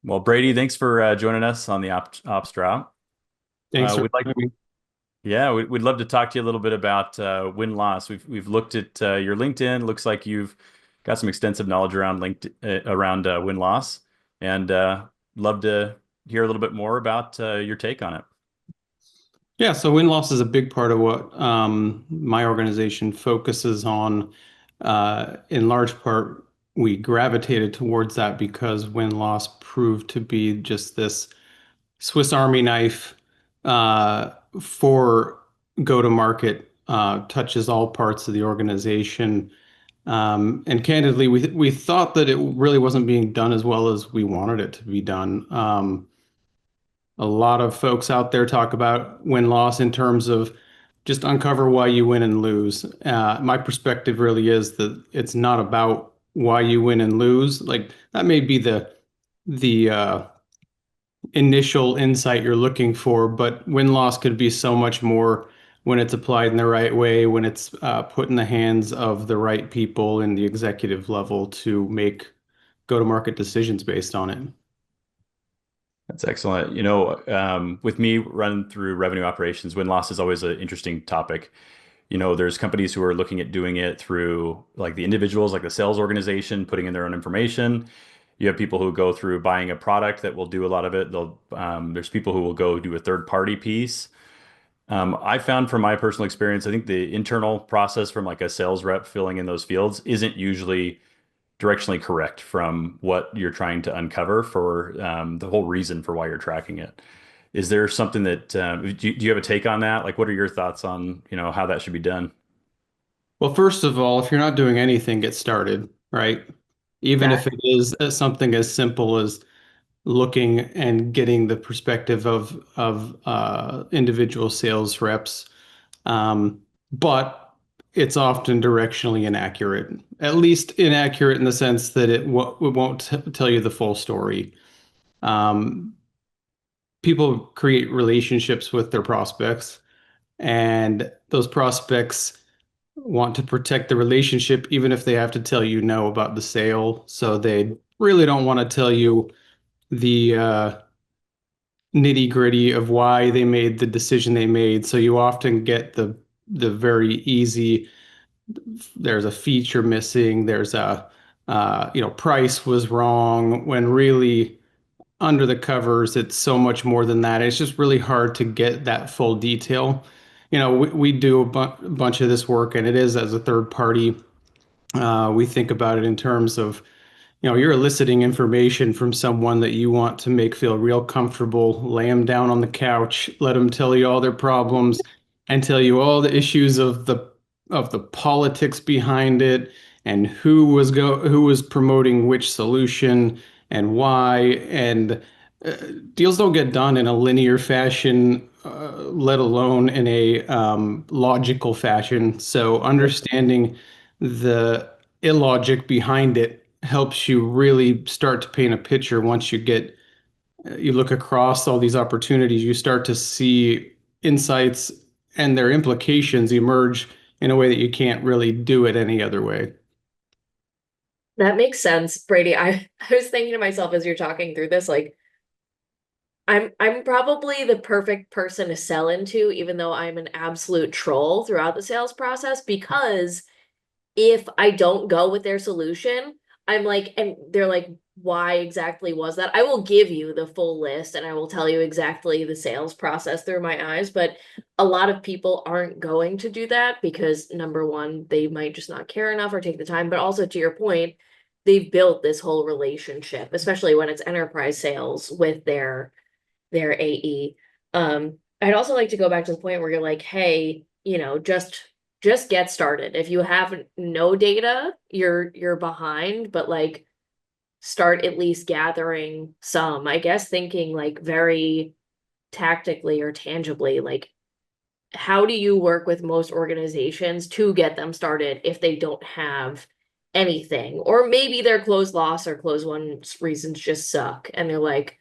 Well, Brady, thanks for joining us on the Ops Drop. Thanks for We'd like, having me. yeah, we'd love to talk to you a little bit about win loss. We've looked at your LinkedIn. Looks like you've got some extensive knowledge around around win loss, and love to hear a little bit more about your take on it. Yeah, so win-loss is a big part of what my organization focuses on. In large part, we gravitated towards that because win-loss proved to be just this Swiss Army knife for go-to-market, touches all parts of the organization. And candidly, we thought that it really wasn't being done as well as we wanted it to be done. A lot of folks out there talk about win-loss in terms of just uncover why you win and lose. My perspective really is that it's not about why you win and lose. Like that may be the initial insight you're looking for, but win-loss could be so much more when it's applied in the right way, when it's put in the hands of the right people in the executive level to make go-to-market decisions based on it. That's excellent. With me running through revenue operations, win loss is always an interesting topic. There's companies who are looking at doing it through like the individuals, like the sales organization, putting in their own information. You have people who go through buying a product that will do a lot of it. There's people who will go do a third party piece. I found from my personal experience, I think the internal process from like a sales rep filling in those fields isn't usually directionally correct from what you're trying to uncover for the whole reason for why you're tracking it. Is there something that do you have a take on that? Like, what are your thoughts on, how that should be done? Well, first of all, if you're not doing anything, get started, right? Even if it Exactly. is something as simple as looking and getting the perspective of individual sales reps. But it's often directionally inaccurate, at least inaccurate in the sense that it won't tell you the full story. Um, People create relationships with their prospects, and those prospects want to protect the relationship, even if they have to tell you no about the sale. So they really don't want to tell you the nitty gritty of why they made the decision they made. So you often get the very easy, there's a feature missing, there's a price was wrong, when really under the covers, it's so much more than that. It's just really hard to get that full detail. We do a bunch of this work, and it is as a third party. We think about it in terms of, you're eliciting information from someone that you want to make feel real comfortable, lay them down on the couch, let them tell you all their problems, and tell you all the issues of the politics behind it, and who was promoting which solution and why. And deals don't get done in a linear fashion, let alone in a logical fashion. So understanding the illogic behind it helps you really start to paint a picture. Once you look across all these opportunities, you start to see insights and their implications emerge in a way that you can't really do it any other way. That makes sense, Brady. I was thinking to myself as you're talking through this, like I'm probably the perfect person to sell into, even though I'm an absolute troll throughout the sales process, because if I don't go with their solution, I'm like, and they're like, why exactly was that? I will give you the full list and I will tell you exactly the sales process through my eyes. But a lot of people aren't going to do that because number one, they might just not care enough or take the time. But also to your point, they've built this whole relationship, especially when it's enterprise sales with their AE. I'd also like to go back to the point where you're like, hey, just get started. If you have no data, you're behind, but like start at least gathering some. I guess thinking like very tactically or tangibly, like how do you work with most organizations to get them started if they don't have anything? Or maybe their close loss or close one reasons just suck and they're like,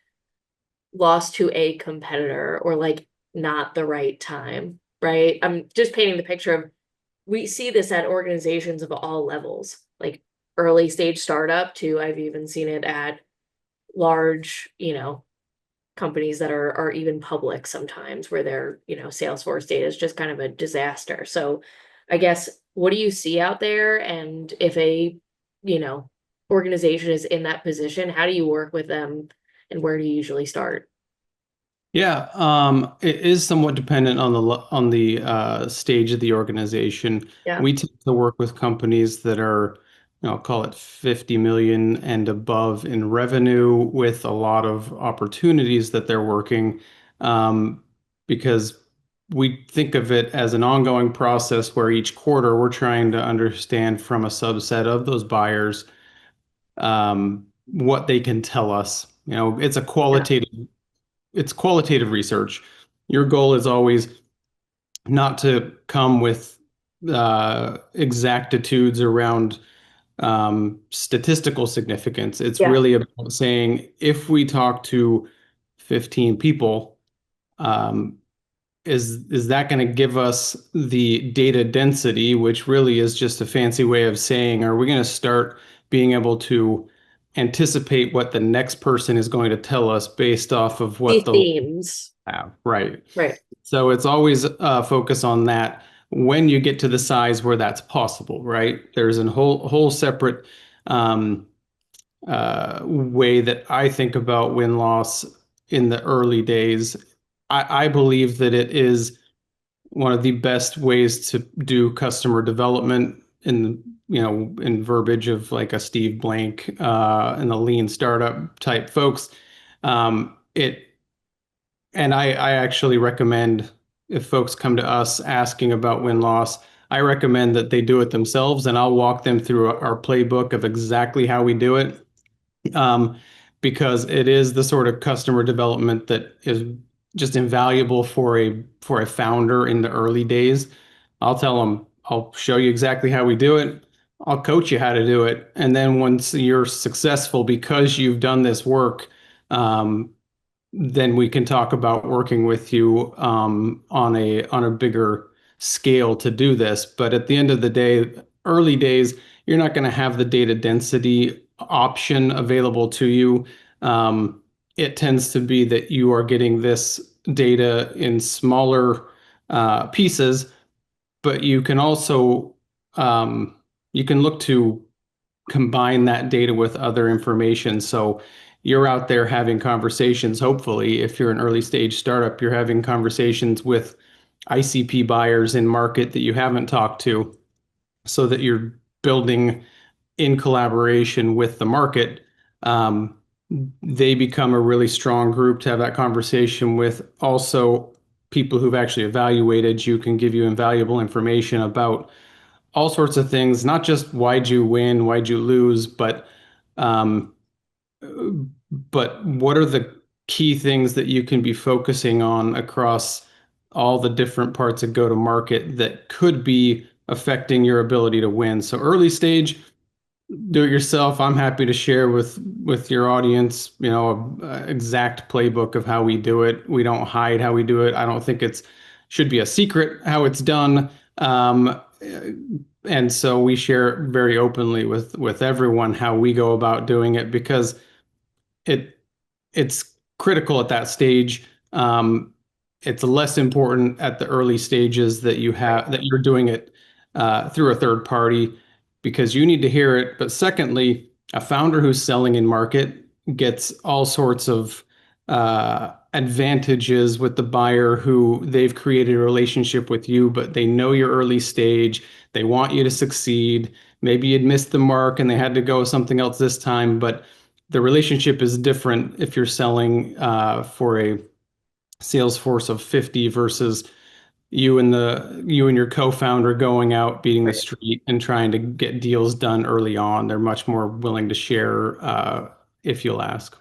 lost to a competitor or like not the right time, right? I'm just painting the picture of we see this at organizations of all levels, like early stage startup to I've even seen it at large, companies that are even public sometimes where their, Salesforce data is just kind of a disaster. So I guess what do you see out there? And if a, you know, organization is in that position, how do you work with them and where do you usually start? Yeah, it is somewhat dependent on the stage of the organization. Yeah, We tend to work with companies that are, call it 50 million and above in revenue with a lot of opportunities that they're working, um, because we think of it as an ongoing process where each quarter we're trying to understand from a subset of those buyers, what they can tell us. yeah, It's qualitative research. Your goal is always not to come with exactitudes around statistical significance. It's yeah. really about saying if we talk to 15 people, um, is that going to give us the data density, which really is just a fancy way of saying, are we going to start being able to anticipate what the next person is going to tell us based off of The what the themes. have, right? Right. So it's always focus on that when you get to the size where that's possible, right? There's a whole separate um, way that I think about win-loss in the early days. I believe that it is one of the best ways to do customer development in verbiage of like a Steve Blank and the lean startup type folks. It and I actually recommend if folks come to us asking about win-loss, I recommend that they do it themselves, and I'll walk them through our playbook of exactly how we do it. Um, because it is the sort of customer development that is just invaluable for a founder in the early days. I'll tell them, I'll show you exactly how we do it. I'll coach you how to do it. And then once you're successful because you've done this work, um, then we can talk about working with you on a bigger scale to do this. But at the end of the day, early days, you're not going to have the data density option available to you. It tends to be that you are getting this data in smaller pieces, but you can also you can look to combine that data with other information. So you're out there having conversations. Hopefully, if you're an early stage startup, you're having conversations with ICP buyers in market that you haven't talked to so that you're building in collaboration with the market. Um, they become a really strong group to have that conversation with. Also, people who've actually evaluated you can give you invaluable information about all sorts of things, not just why'd you win, why'd you lose, um, but what are the key things that you can be focusing on across all the different parts of go to market that could be affecting your ability to win. So early stage, do it yourself. I'm happy to share with your audience, a exact playbook of how we do it. We don't hide how we do it. I don't think it's should be a secret how it's done. And so we share very openly with everyone how we go about doing it because it it's critical at that stage. It's less important at the early stages that you Right. have that you're doing it through a third party because you need to hear it. But secondly, a founder who's selling in market gets all sorts of advantages with the buyer who they've created a relationship with you, but they know your early stage. They want you to succeed. Maybe you'd missed the mark and they had to go with something else this time, but the relationship is different if you're selling for a sales force of 50 versus you and your co-founder going out beating the Right. street and trying to get deals done early on. They're much more willing to share if you'll ask.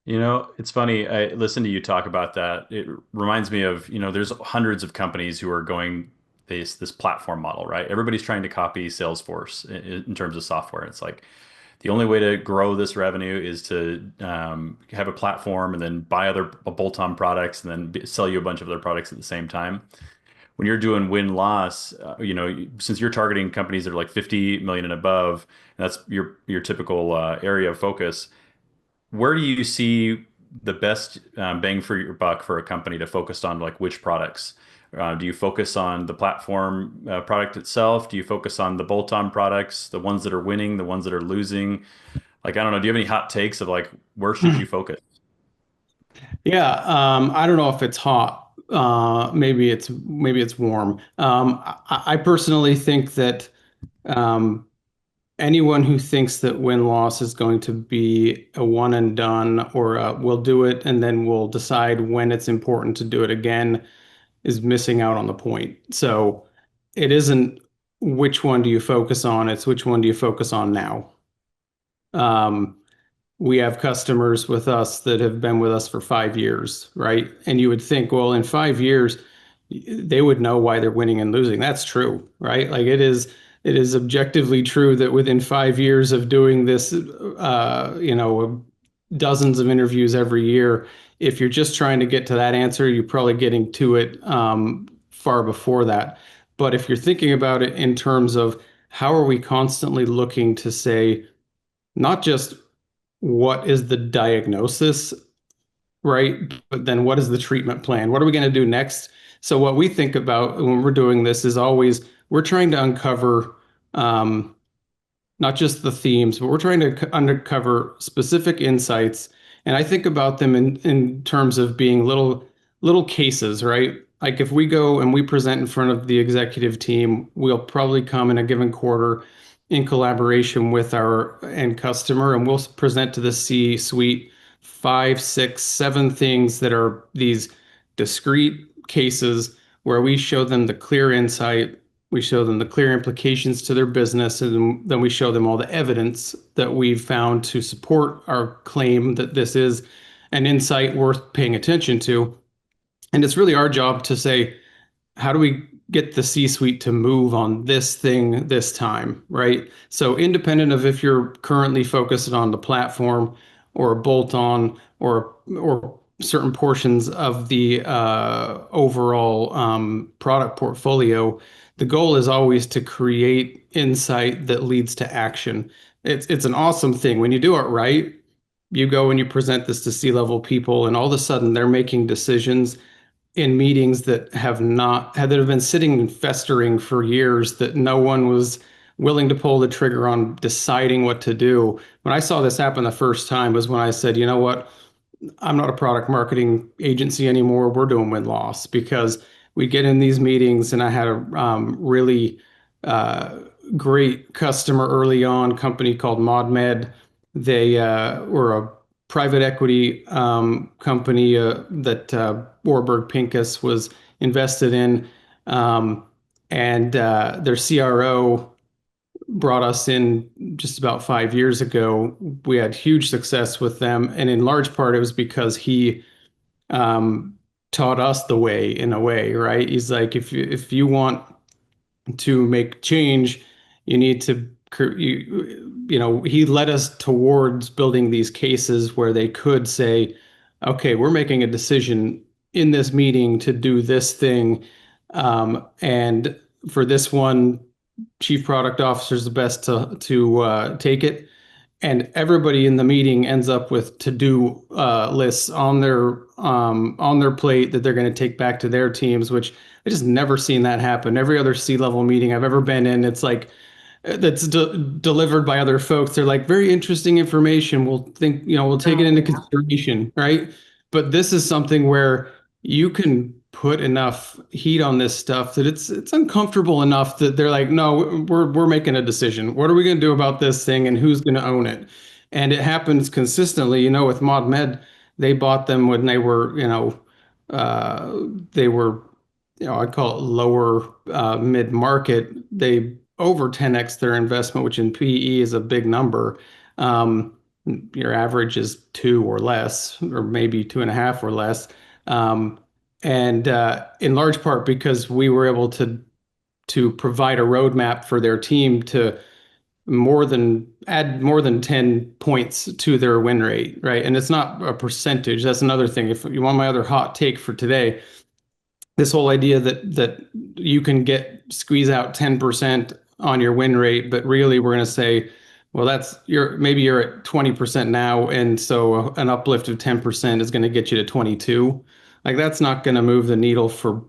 It's funny. I listened to you talk about that. It reminds me of, there's hundreds of companies who are going this platform model, right? Everybody's trying to copy Salesforce in terms of software. It's like the only way to grow this revenue is to have a platform and then buy other bolt-on products and then sell you a bunch of other products at the same time. when you're doing win-loss, since you're targeting companies that are like 50 million and above, and that's your typical area of focus, where do you see the best bang for your buck for a company to focus on, like which products? Do you focus on the platform product itself? Do you focus on the bolt-on products, the ones that are winning, the ones that are losing? Like, I don't know. Do you have any hot takes of like where should you focus? Yeah, I don't know if it's hot. Maybe it's warm. I personally think that um, anyone who thinks that win-loss is going to be a one and done, or we'll do it and then we'll decide when it's important to do it again, is missing out on the point. So it isn't which one do you focus on, it's which one do you focus on now. Um, we have customers with us that have been with us for 5 years, right? And you would think, well, in 5 years, they would know why they're winning and losing. That's true, right? Like it is objectively true that within 5 years of doing this, dozens of interviews every year, if you're just trying to get to that answer, you're probably getting to it far before that. But if you're thinking about it in terms of how are we constantly looking to say, not just what is the diagnosis, right? But then what is the treatment plan? What are we going to do next? So what we think about when we're doing this is always we're trying to uncover um, not just the themes, but we're trying to uncover specific insights. And I think about them in terms of being little cases, right? Like if we go and we present in front of the executive team, we'll probably come in a given quarter in collaboration with our end customer, and we'll present to the C-suite five, six, seven things that are these discrete cases where we show them the clear insight, we show them the clear implications to their business, and then we show them all the evidence that we've found to support our claim that this is an insight worth paying attention to. And it's really our job to say, how do we get the C-suite to move on this thing this time, right? So independent of if you're currently focused on the platform or a bolt-on or certain portions of the overall product portfolio, the goal is always to create insight that leads to action. It's an awesome thing when you do it right. You go and you present this to C-level people, and all of a sudden they're making decisions in meetings that have been sitting and festering for years that no one was willing to pull the trigger on deciding what to do. When I saw this happen the first time was when I said, you know what? I'm not a product marketing agency anymore. We're doing win-loss because we get in these meetings, and I had a really uh, great customer early on, company called ModMed. They were a private equity company that Warburg Pincus was invested in, um, and their CRO brought us in just about 5 years ago. We had huge success with them, and in large part, it was because he um, taught us the way in a way, right? He's like, if you want to make change, you need to, he led us towards building these cases where they could say, okay, we're making a decision in this meeting to do this thing. And for this one, chief product officer is the best to take it, and everybody in the meeting ends up with to-do lists on their plate that they're going to take back to their teams, which I just never seen that happen. Every other C-level meeting I've ever been in, it's like that's delivered by other folks. They're like, very interesting information. We'll take it into consideration, right? But this is something where you can put enough heat on this stuff that it's uncomfortable enough that they're like, no, we're making a decision. What are we going to do about this thing, and who's going to own it? And it happens consistently. With ModMed, they bought them when they were, uh, they were, I'd call it lower mid market. They over 10x their investment, which in PE is a big number. Um, your average is two or less, or maybe two and a half or less. And in large part because we were able to provide a roadmap for their team to add more than 10 points to their win rate, right? And it's not a percentage. That's another thing. If you want my other hot take for today, this whole idea that you can get squeeze out 10% on your win rate, but really we're going to say, well, that's maybe you're at 20% now, and so an uplift of 10% is going to get you to 22. Like that's not going to move the needle for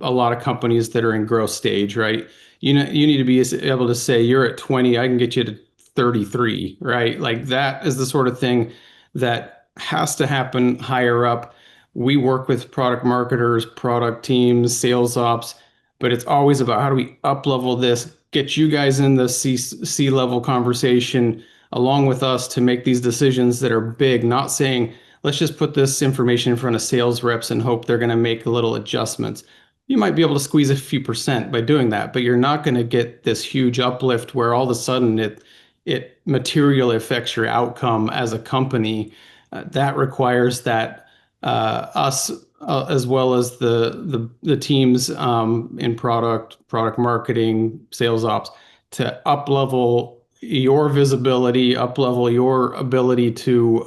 a lot of companies that are in growth stage, right? You need to be able to say you're at 20, I can get you to 33, right? Like that is the sort of thing that has to happen higher up. We work with product marketers, product teams, sales ops, but it's always about how do we up level this, get you guys in the C level conversation along with us to make these decisions that are big, not saying, let's just put this information in front of sales reps and hope they're going to make little adjustments. You might be able to squeeze a few percent by doing that, but you're not going to get this huge uplift where all of a sudden it materially affects your outcome as a company. That requires that us as well as the teams in product marketing, sales ops to up level your visibility, up level your ability to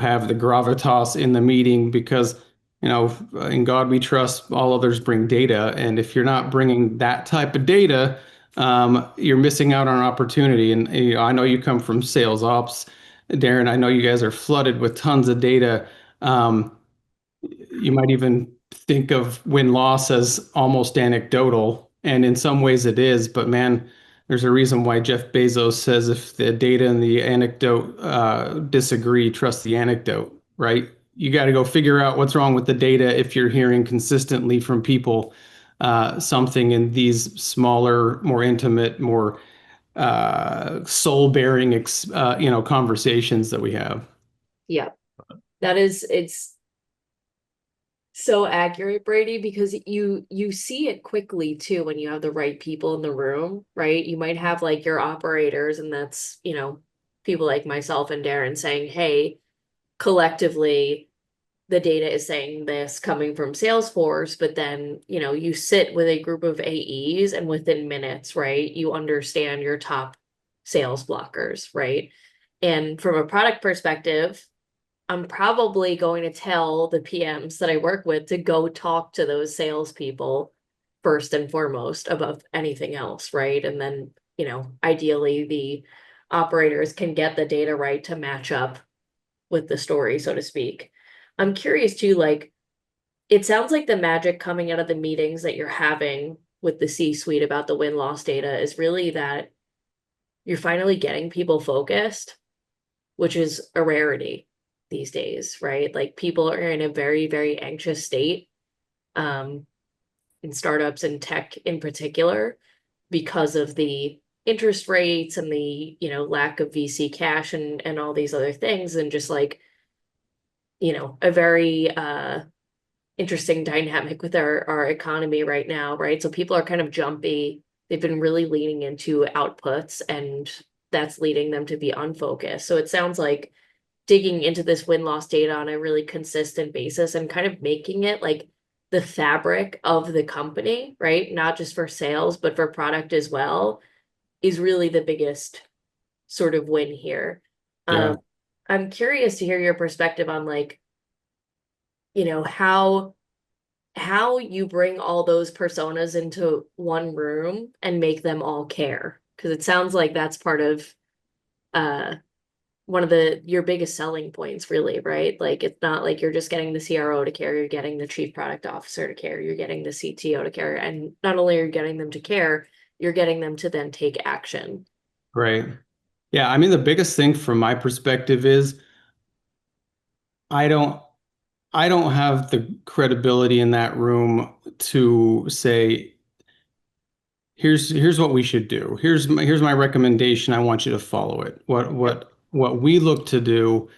have the gravitas in the meeting because in God we trust, all others bring data, and if you're not bringing that type of data, you're missing out on an opportunity. And I know you come from sales ops, Darren. I know you guys are flooded with tons of data. um, you might even think of win-loss as almost anecdotal, and in some ways it is, but man, there's a reason why Jeff Bezos says if the data and the anecdote disagree, trust the anecdote, right? You got to go figure out what's wrong with the data if you're hearing consistently from people something in these smaller, more intimate, more soul-bearing, conversations that we have. Yeah, it's so accurate, Brady, because you see it quickly too when you have the right people in the room, right? You might have like your operators, and that's, people like myself and Darren saying, hey, collectively, the data is saying this coming from Salesforce, but then, you sit with a group of AEs and within minutes, right, you understand your top sales blockers, right? And from a product perspective, I'm probably going to tell the PMs that I work with to go talk to those salespeople first and foremost above anything else, right? And then, ideally the operators can get the data right to match up with the story, so to speak. I'm curious too, like, it sounds like the magic coming out of the meetings that you're having with the C-suite about the win-loss data is really that you're finally getting people focused, which is a rarity these days, right? Like people are in a very, very anxious state, um, in startups and tech in particular, because of the interest rates and the, lack of VC cash and all these other things, and just like, a very interesting dynamic with our economy right now, right? So people are kind of jumpy. They've been really leaning into outputs, and that's leading them to be unfocused. So it sounds like digging into this win-loss data on a really consistent basis and kind of making it like the fabric of the company, right? Not just for sales, but for product as well, is really the biggest sort of win here. Yeah. I'm curious to hear your perspective on like, how you bring all those personas into one room and make them all care. Because it sounds like that's part of uh one of your biggest selling points, really, right? Like it's not like you're just getting the CRO to care, you're getting the chief product officer to care, you're getting the CTO to care. And not only are you getting them to care, you're getting them to then take action. Right. Yeah, I mean, the biggest thing from my perspective is I don't I don't have the credibility in that room to say, here's what we should do. Here's my recommendation. I want you to follow it. Yep. What we look to do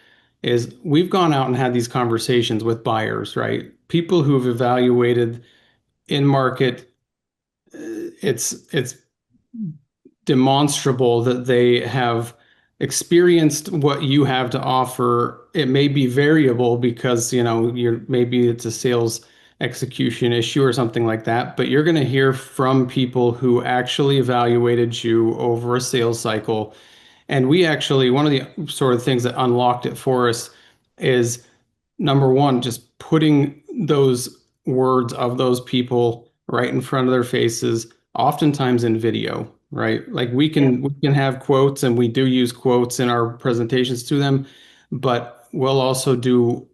is we've gone out and had these conversations with buyers, right? People who've evaluated in market. It's demonstrable that they have experienced what you have to offer. It may be variable because, maybe it's a sales execution issue or something like that, but you're going to hear from people who actually evaluated you over a sales cycle. And we actually, one of the sort of things that unlocked it for us is number one, just putting those words of those people right in front of their faces, oftentimes in video, right? Like Yeah. we can have quotes and we do use quotes in our presentations to them, but we'll also do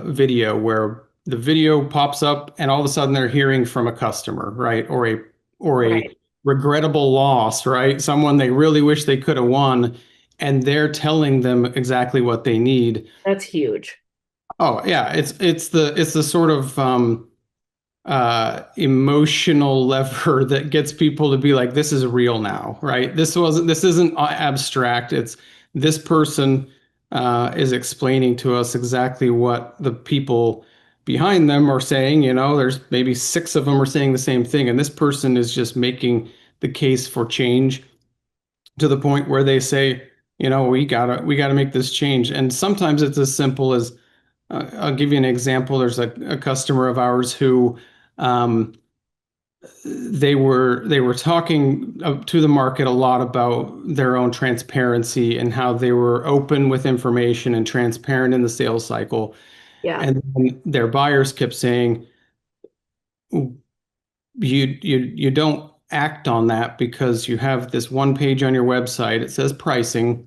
video where the video pops up and all of a sudden they're hearing from a customer, right? Or a Right. regrettable loss, right? Someone they really wish they could have won, and they're telling them exactly what they need. That's huge. Oh yeah, it's the sort of emotional lever that gets people to be like, this is real now, right? This isn't abstract. It's this person is explaining to us exactly what the people behind them are saying. You know, there's maybe six of them are saying the same thing, and this person is just making the case for change to the point where they say, you know, we gotta make this change. And sometimes it's as simple as I'll give you an example. There's a customer of ours who um, they were talking to the market a lot about their own transparency and how they were open with information and transparent in the sales cycle. Yeah. And then their buyers kept saying, you don't act on that because you have this one page on your website. It says pricing.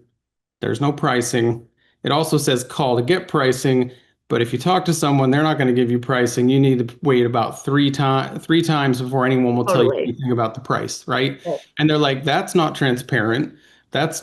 There's no pricing. It also says call to get pricing, but if you talk to someone, they're not going to give you pricing. You need to wait about three times before anyone will tell you Totally. anything about the price, right? Right. And they're like, that's not transparent. That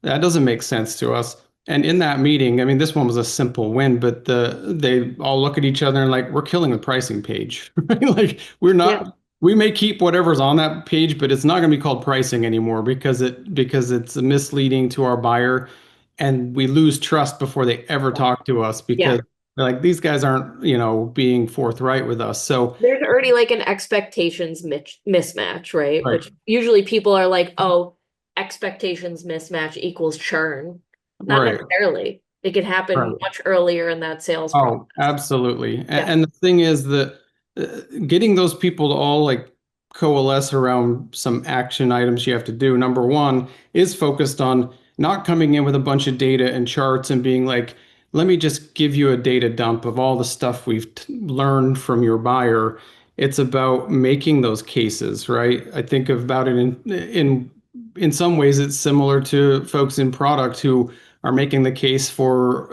doesn't make sense to us. And in that meeting, I mean, this one was a simple win, but they all look at each other and like, we're killing the pricing page, right? Like Yeah. we may keep whatever's on that page, but it's not going to be called pricing anymore because it's misleading to our buyer, and we lose trust before they ever Yeah. talk to us Yeah. because they're like these guys aren't, you know, being forthright with us. So There's already like an expectations mismatch, right? right, Which usually people are like, oh, expectations mismatch equals churn. Not right, necessarily. It could happen right. much earlier in that sales Oh, process. absolutely. Yeah. And the thing is that getting those people to all like coalesce around some action items you have to do, number one, is focused on not coming in with a bunch of data and charts and being like, let me just give you a data dump of all the stuff we've learned from your buyer. It's about making those cases, right? I think about it in some ways it's similar to folks in product who are making the case for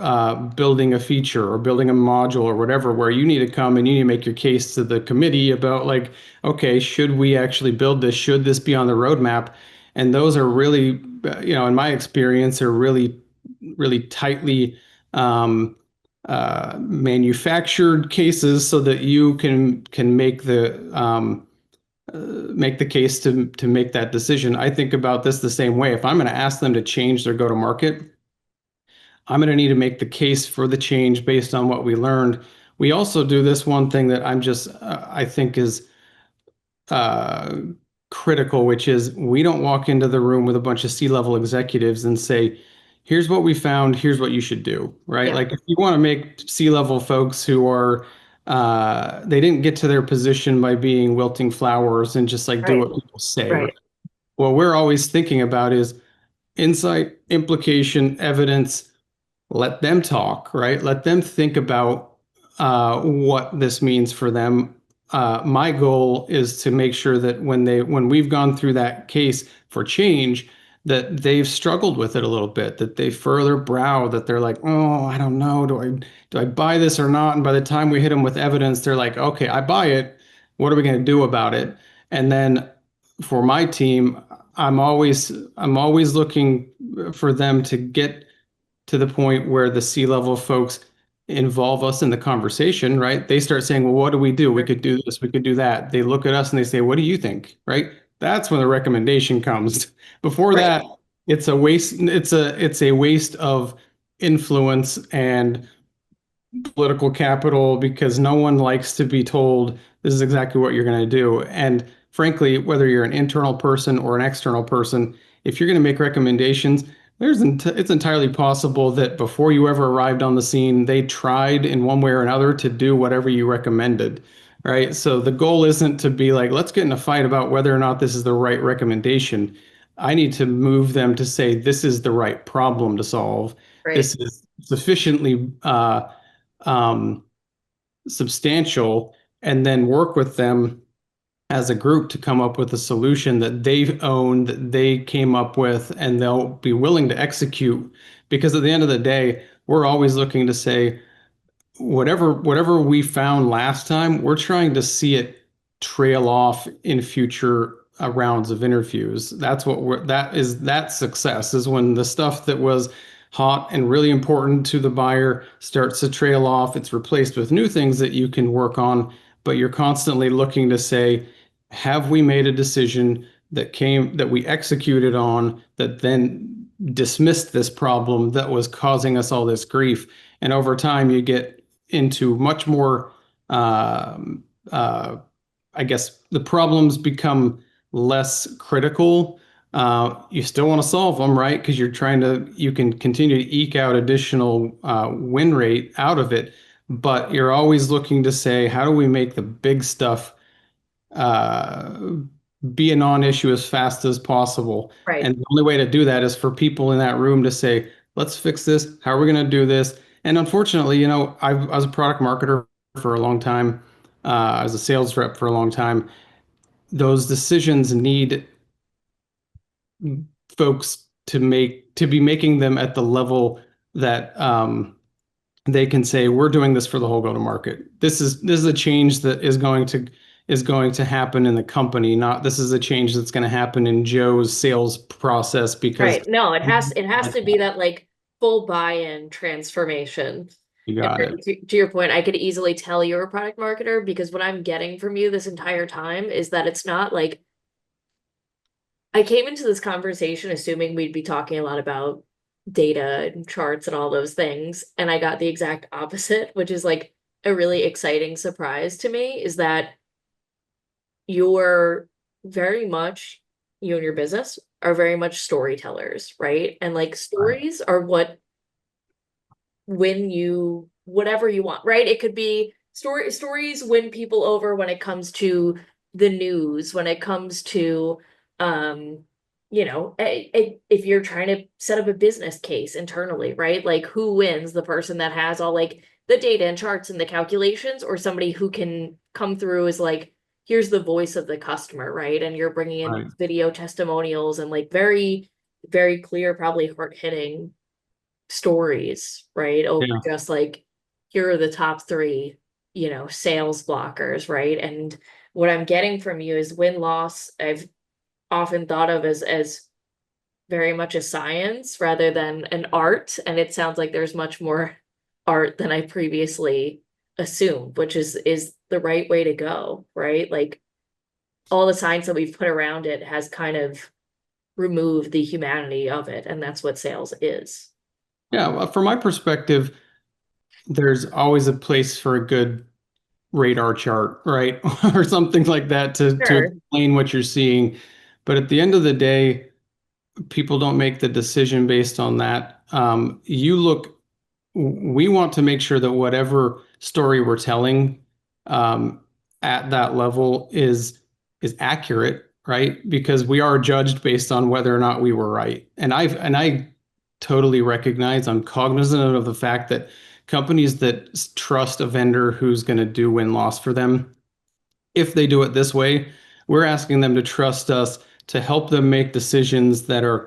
building a feature or building a module or whatever, where you need to come and you need to make your case to the committee about like, okay, should we actually build this? Should this be on the roadmap? And those are really, you know, in my experience, are really, really tightly manufactured cases so that you can make the case to make that decision. I think about this the same way. If I'm going to ask them to change their go-to-market, I'm going to need to make the case for the change based on what we learned. We also do this one thing that I think is uh, critical, which is we don't walk into the room with a bunch of C-level executives and say, here's what we found, here's what you should do, right? Yeah. Like if you want to make C-level folks who are, they didn't get to their position by being wilting flowers and just like do Right. what people say, right? Right. What we're always thinking about is insight, implication, evidence. Let them talk, right? Let them think about what this means for them. My goal is to make sure that when we've gone through that case for change, that they've struggled with it a little bit, that they further brow, that they're like, oh, I don't know, do I buy this or not? And by the time we hit them with evidence, they're like, okay, I buy it. What are we going to do about it? And then for my team, I'm always looking for them to get to the point where the C-level folks involve us in the conversation, right? They start saying, well, what do we do? We Sure. could do this, we could do that. They look at us and they say, what do you think? Right? That's when the recommendation comes. Before Right. that, it's a waste, it's a waste of influence and political capital because no one likes to be told this is exactly what you're going to do. And frankly, whether you're an internal person or an external person, if you're going to make recommendations, it's entirely possible that before you ever arrived on the scene, they tried in one way or another to do whatever you recommended, right? So the goal isn't to be like, let's get in a fight about whether or not this is the right recommendation. I need to move them to say, this is the right problem to solve. Right. This is sufficiently um, substantial and then work with them as a group to come up with a solution that they've owned, that they came up with, and they'll be willing to execute. Because at the end of the day, we're always looking to say, whatever we found last time, we're trying to see it trail off in future rounds of interviews. That success is when the stuff that was hot and really important to the buyer starts to trail off. It's replaced with new things that you can work on, but you're constantly looking to say, have we made a decision that we executed on that then dismissed this problem that was causing us all this grief? And over time, you get into much more, um, uh, I guess the problems become less critical. You still want to solve them, right? Because you can continue to eke out additional win rate out of it, but you're always looking to say, how do we make the big stuff uh, be a non-issue as fast as possible? Right. And the only way to do that is for people in that room to say, let's fix this. How are we going to do this? And unfortunately, I was a product marketer for a long time. I was a sales rep for a long time. Those decisions need folks to be making them at the level that they can say, we're doing this for the whole go-to-market. This is a change that is going to happen in the company, not this is a change that's going to happen in Joe's sales process because Right. No, it has to be that like full buy-in transformation. you And got it. to your point, I could easily tell you're a product marketer because what I'm getting from you this entire time is that it's not like I came into this conversation assuming we'd be talking a lot about data and charts and all those things, and I got the exact opposite, which is like a really exciting surprise to me, is that you're very much, you and your business are very much storytellers, right? And like Right. stories are what win you whatever you want, right? It could be stories win people over when it comes to the news, when it comes to um if you're trying to set up a business case internally, right? Like who wins, the person that has all like the data and charts and the calculations, or somebody who can come through as like here's the voice of the customer, right? And you're bringing in Right. these video testimonials and like very very clear, probably hard-hitting stories, right? Over Yeah. just like, here are the top three, sales blockers, right? And what I'm getting from you is win-loss, I've often thought of as very much a science rather than an art. And it sounds like there's much more art than I previously assumed, which is the right way to go, right? Like all the science that we've put around it has kind of removed the humanity of it, and that's what sales is. Yeah. Well, from my perspective, there's always a place for a good radar chart, right? Or something like that to Sure. explain what you're seeing. But at the end of the day, people don't make the decision based on that. We want to make sure that whatever story we're telling um, at that level is accurate, right? Because we are judged based on whether or not we were right. And I totally recognize, I'm cognizant of the fact that companies that trust a vendor who's going to do win-loss for them, if they do it this way, we're asking them to trust us to help them make decisions that are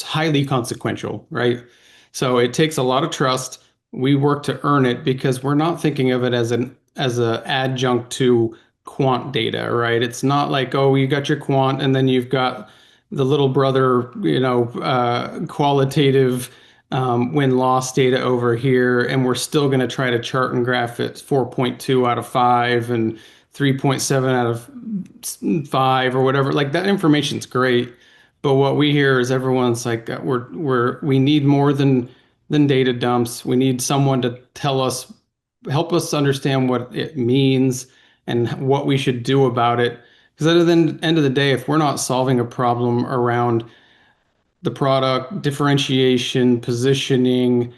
highly consequential, right? So it takes a lot of trust. We work to earn it because we're not thinking of it as a adjunct to quant data, right? It's not like, oh, you got your quant and then you've got the little brother, qualitative win-loss data over here, and we're still going to try to chart and graph it 4.2 out of 5 and 3.7 out of 5 or whatever. Like that information's great, but what we hear is everyone's like, we need more than data dumps. We need someone to help us understand what it means and what we should do about it. Because at the end of the day, if we're not solving a problem around the product, differentiation, positioning,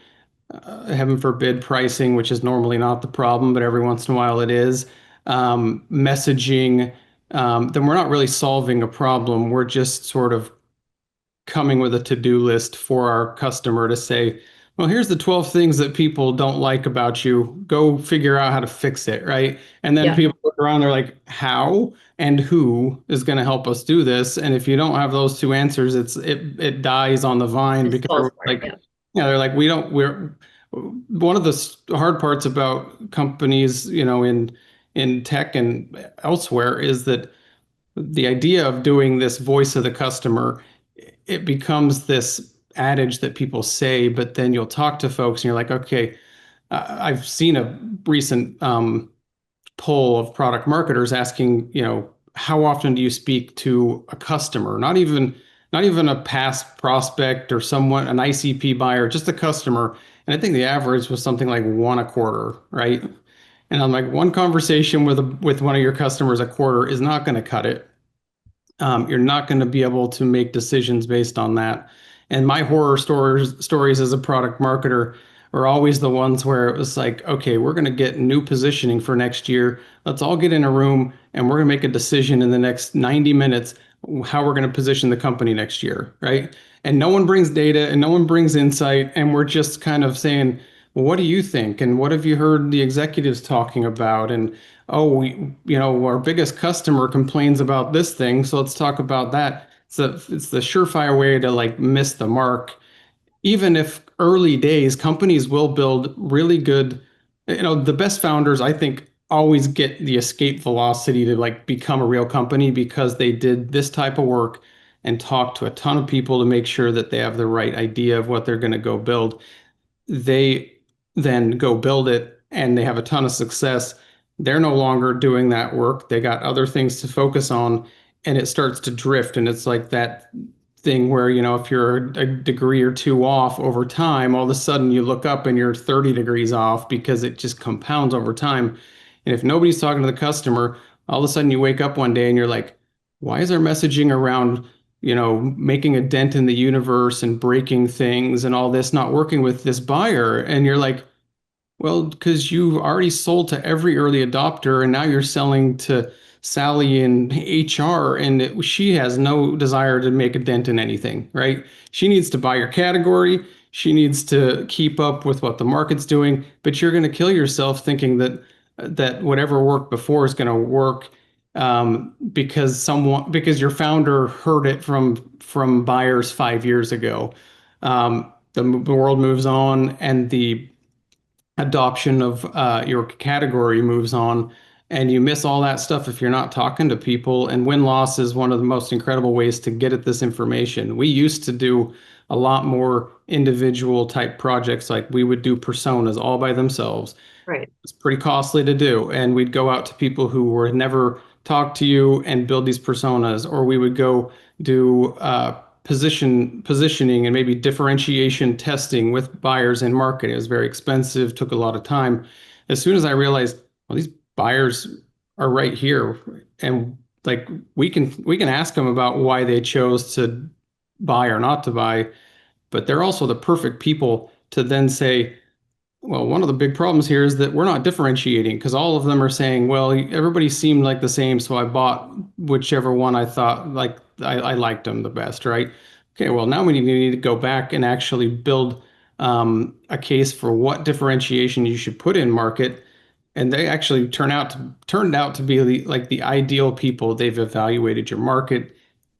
heaven forbid, pricing, which is normally not the problem, but every once in a while it is, messaging, then we're not really solving a problem. We're just sort of coming with a to-do list for our customer to say, well, here's the 12 things that people don't like about you. Go figure out how to fix it, right? And then Yeah, people look around, they're like, how and who is going to help us do this? And if you don't have those two answers, it dies on the vine this because falls they're apart. like, Yeah. yeah, they're like, we're one of the hard parts about companies, in tech and elsewhere is that the idea of doing this voice of the customer, it becomes this adage that people say, but then you'll talk to folks and you're like, okay, I've seen a recent poll of product marketers asking, how often do you speak to a customer? Not even a past prospect or someone, an ICP buyer, just a customer. And I think the average was something like one a quarter, right? And I'm like, one conversation with one of your customers a quarter is not going to cut it. You're not going to be able to make decisions based on that. And my horror stories as a product marketer are always the ones where it was like, okay, we're going to get new positioning for next year. Let's all get in a room and we're going to make a decision in the next 90 minutes how we're going to position the company next year, right? And no one brings data and no one brings insight. And we're just kind of saying, well, what do you think? And what have you heard the executives talking about? And oh, our biggest customer complains about this thing, so let's talk about that. So it's the surefire way to like miss the mark. Even if early days, companies will build really good, the best founders, I think, always get the escape velocity to like become a real company because they did this type of work and talked to a ton of people to make sure that they have the right idea of what they're going to go build. They then go build it and they have a ton of success. They're no longer doing that work. They got other things to focus on and it starts to drift. And it's like that thing where, if you're a degree or two off over time, all of a sudden you look up and you're 30 degrees off because it just compounds over time. And if nobody's talking to the customer, all of a sudden you wake up one day and you're like, why is our messaging around making a dent in the universe and breaking things and all this not working with this buyer? And you're like, well, because you've already sold to every early adopter and now you're selling to Sally in HR and she has no desire to make a dent in anything, right? She needs to buy your category. She needs to keep up with what the market's doing, but you're going to kill yourself thinking that whatever worked before is going to work because your founder heard it from buyers 5 years ago. The world moves on and the adoption of your category moves on, and you miss all that stuff if you're not talking to people. And win-loss is one of the most incredible ways to get at this information. We used to do a lot more individual type projects, like we would do personas all by themselves. Right. It's pretty costly to do. And we'd go out to people who were never talked to you and build these personas, or we would go do positioning and maybe differentiation testing with buyers in market. It was very expensive, took a lot of time. As soon as I realized, well, these buyers are right here, and like we can ask them about why they chose to buy or not to buy, but they're also the perfect people to then say, well, one of the big problems here is that we're not differentiating because all of them are saying, well, everybody seemed like the same, so I bought whichever one I thought like I liked them the best, right? Okay, well, now we need to go back and actually build a case for what differentiation you should put in market, and they actually turned out to be like the ideal people. They've evaluated your market,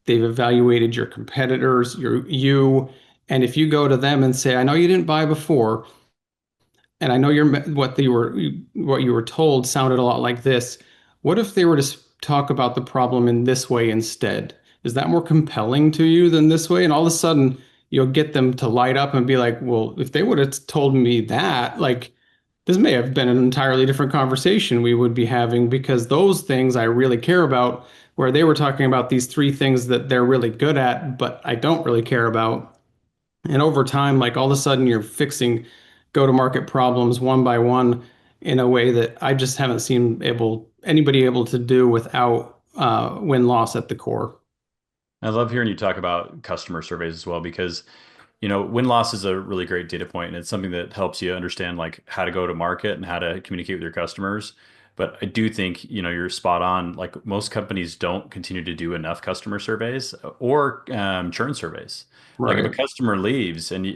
they've evaluated your competitors, and if you go to them and say, I know you didn't buy before and I know what you were told sounded a lot like this. What if they were to talk about the problem in this way instead? Is that more compelling to you than this way? And all of a sudden, you'll get them to light up and be like, well, if they would have told me that, like, this may have been an entirely different conversation we would be having because those things I really care about, where they were talking about these three things that they're really good at, but I don't really care about. And over time, like all of a sudden, you're fixing go-to-market problems one by one in a way that I just haven't seen anybody able to do without win-loss at the core. I love hearing you talk about customer surveys as well because, win-loss is a really great data point, and it's something that helps you understand like how to go to market and how to communicate with your customers. But I do think, you're spot on. Like most companies don't continue to do enough customer surveys or churn surveys. Like if a Right. customer leaves and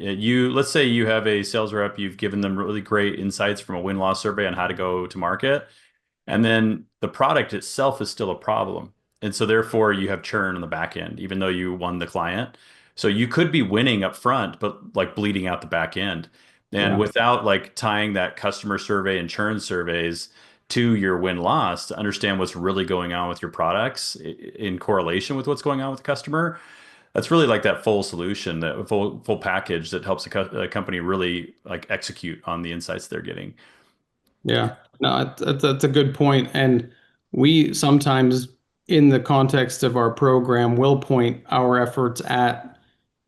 let's say you have a sales rep, you've given them really great insights from a win-loss survey on how to go to market. And then the product itself is still a problem. And so therefore you have churn on the back end, even though you won the client. So you could be winning up front, but like bleeding out the back end. And Yeah. without like tying that customer survey and churn surveys to your win loss to understand what's really going on with your products in correlation with what's going on with the customer, that's really like that full solution, that full package that helps a company really like execute on the insights they're getting. Yeah, no, that's a good point. And we sometimes, in the context of our program, will point our efforts at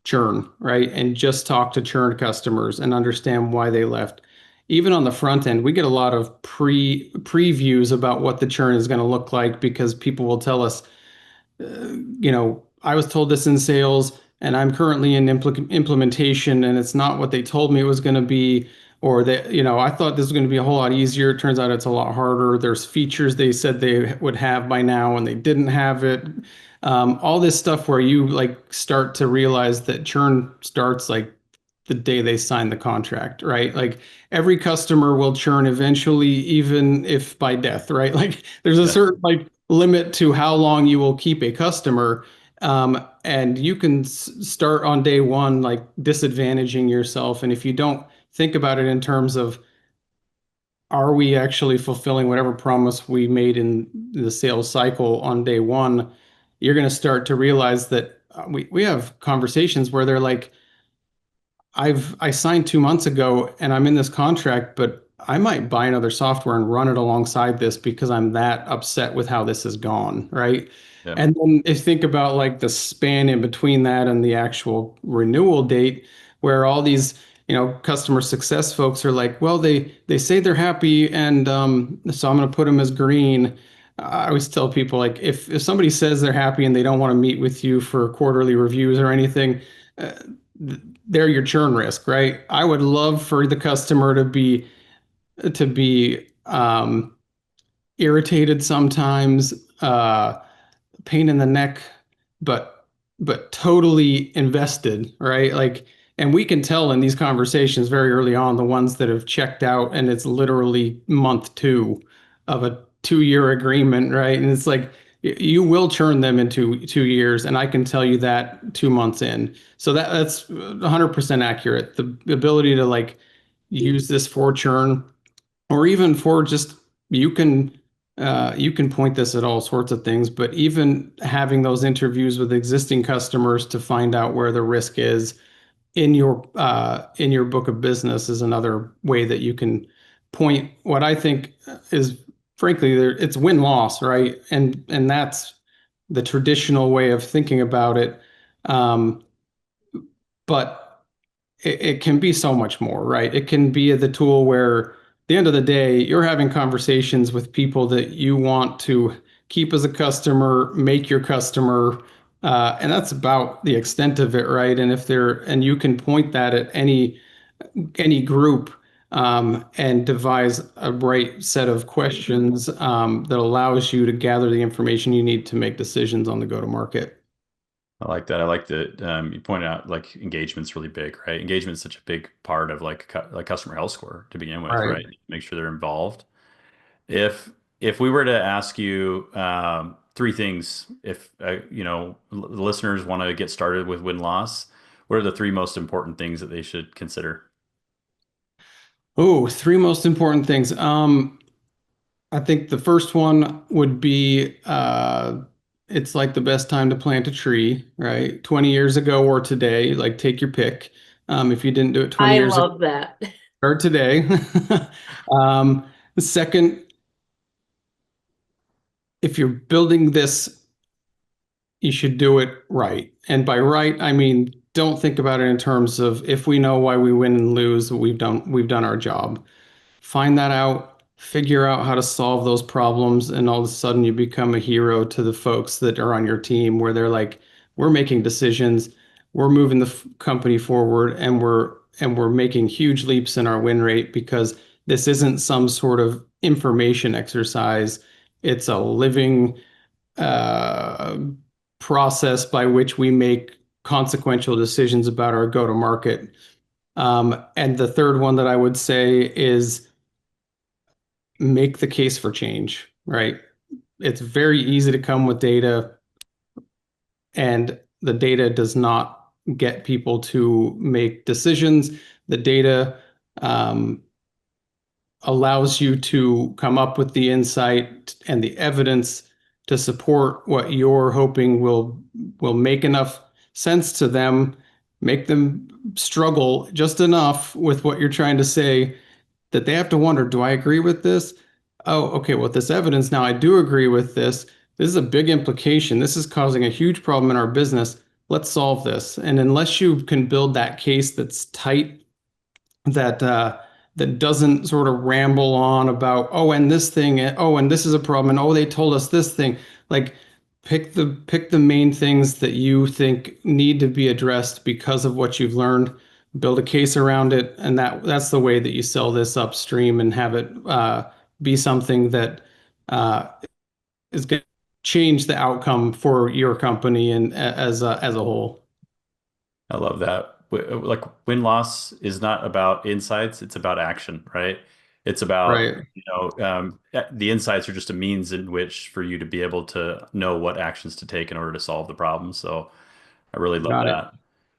churn, right? And just talk to churn customers and understand why they left. Even on the front end, we get a lot of previews about what the churn is going to look like because people will tell us, I was told this in sales and I'm currently in implementation and it's not what they told me it was going to be, or that, I thought this was going to be a whole lot easier. It turns out it's a lot harder. There's features they said they would have by now and they didn't have it. All this stuff where you like start to realize that churn starts like the day they sign the contract, right? Like every customer will churn eventually, even if by death, right? Like there's a Yeah. certain like limit to how long you will keep a customer. And you can start on day one, like disadvantaging yourself. And if you don't think about it in terms of, are we actually fulfilling whatever promise we made in the sales cycle on day one, you're going to start to realize that we have conversations where they're like, I signed 2 months ago and I'm in this contract, but I might buy another software and run it alongside this because I'm that upset with how this has gone, right? Yeah. And then if you think about like the span in between that and the actual renewal date, where all these, customer success folks are like, well, they say they're happy, and so I'm going to put them as green. I always tell people like if somebody says they're happy and they don't want to meet with you for quarterly reviews or anything, uh, they're your churn risk, right? I would love for the customer to be irritated sometimes, pain in the neck, but totally invested, right? Like, and we can tell in these conversations very early on the ones that have checked out, and it's literally month two of a 2 year agreement, right? And it's like you will churn them in 2 years, and I can tell you that 2 months in. So that's 100% accurate. The ability to like use this for churn, or even for just, you can you can point this at all sorts of things, but even having those interviews with existing customers to find out where the risk is in your book of business is another way that you can point what I think is, frankly, it's win loss, right? And that's the traditional way of thinking about it. Um, but it can be so much more, right? It can be the tool where, at the end of the day, you're having conversations with people that you want to keep as a customer, make your customer, and that's about the extent of it, right? And if they're, and you can point that at any group, and devise a right set of questions, that allows you to gather the information you need to make decisions on the go-to-market. I like that. I like that you pointed out like engagement's really big, right? Engagement's such a big part of like customer health score to begin with, Right. right? Make sure they're involved. If if we were to ask you three things, if the listeners want to get started with win loss, what are the three most important things that they should consider? Oh, three most important things. I think the first one would be, it's like the best time to plant a tree, right? 20 years ago or today, like take your pick. If you didn't do it 20 I years ago love that. or today. The second, if you're building this, you should do it right. And by right, I mean, don't think about it in terms of, if we know why we win and lose, we've done our job. Find that out, figure out how to solve those problems, and all of a sudden you become a hero to the folks that are on your team, where they're like, we're making decisions, we're moving the company forward, and we're making huge leaps in our win rate because this isn't some sort of information exercise. It's a living uh, process by which we make consequential decisions about our go-to-market. And the third one that I would say is make the case for change, right? It's very easy to come with data, and the data does not get people to make decisions. The data um, allows you to come up with the insight and the evidence to support what you're hoping will make enough sense to them, make them struggle just enough with what you're trying to say that they have to wonder, do I agree with this? Oh, okay, well, this evidence now I do agree with this. This is a big implication. This is causing a huge problem in our business. Let's solve this. And unless you can build that case that's tight, that doesn't sort of ramble on about, oh, and this thing, oh, and this is a problem, and oh, they told us this thing. Like, pick the main things that you think need to be addressed because of what you've learned, build a case around it, and that's the way that you sell this upstream and have it be something that uh, is going to change the outcome for your company and as a whole. I love that. Like win-loss is not about insights, it's about action, right? It's about, Right. the insights are just a means in which for you to be able to know what actions to take in order to solve the problem. So I really love Got it. that.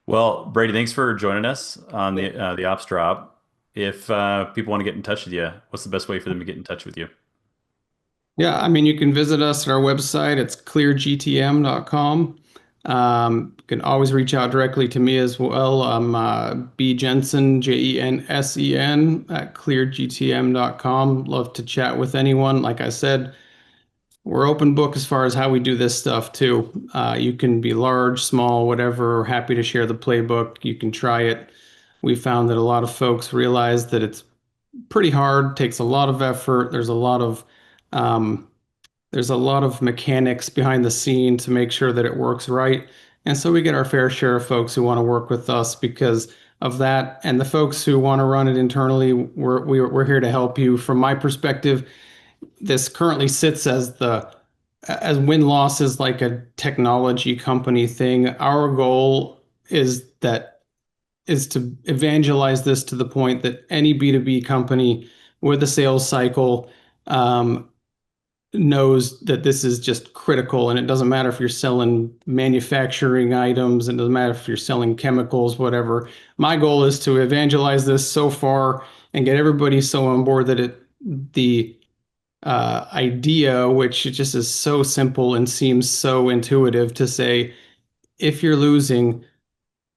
Well, Brady, thanks for joining us on Yeah. the ops drop. If people want to get in touch with you, what's the best way for them to get in touch with you? Yeah, I mean, you can visit us at our website. It's cleargtm.com. You can always reach out directly to me as well. I'm B Jensen, Jensen at cleargtm.com. Love to chat with anyone. Like I said, we're open book as far as how we do this stuff too. You can be large, small, whatever. Happy to share the playbook. You can try it. We found that a lot of folks realize that it's pretty hard, takes a lot of effort. Um, there's a lot of mechanics behind the scene to make sure that it works right. And so we get our fair share of folks who want to work with us because of that. And the folks who want to run it internally, we're here to help you. From my perspective, this currently sits as win-loss is like a technology company thing. Our goal is to evangelize this to the point that any B2B company with a sales cycle knows that this is just critical. And it doesn't matter if you're selling manufacturing items, it doesn't matter if you're selling chemicals, whatever. My goal is to evangelize this so far and get everybody so on board that the idea, which it just is so simple and seems so intuitive to say, if you're losing,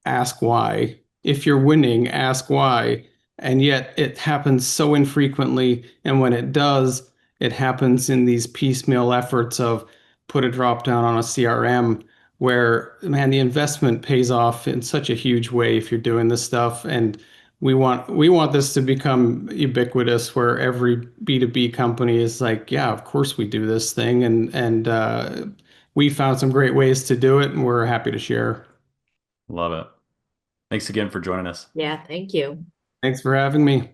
ask why. If you're winning, ask why. And yet it happens so infrequently. And when it does, it happens in these piecemeal efforts of put a drop down on a CRM where, man, the investment pays off in such a huge way if you're doing this stuff. And we want this to become ubiquitous where every B2B company is like, yeah, of course we do this thing. And we found some great ways to do it, and we're happy to share. Love it. Thanks again for joining us. Yeah, thank you. Thanks for having me.